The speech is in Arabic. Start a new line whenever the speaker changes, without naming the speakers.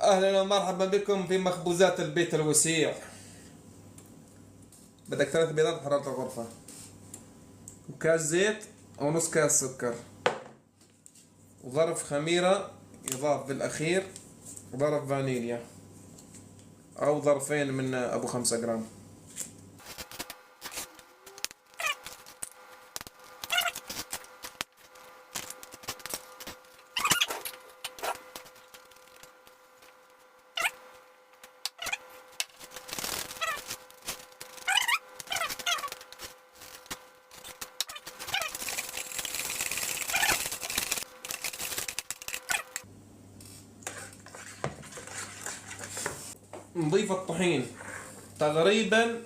أهلا ومرحبا بكم في مخبوزات البيت الوسيع. بدك 3 بيضات حرارة الغرفة، وكاس زيت، ونص كاس سكر، وظرف خميرة يضاف بالأخير، وظرف فانيليا أو ظرفين من أبو 5 جرام. نضيف الطحين تقريبا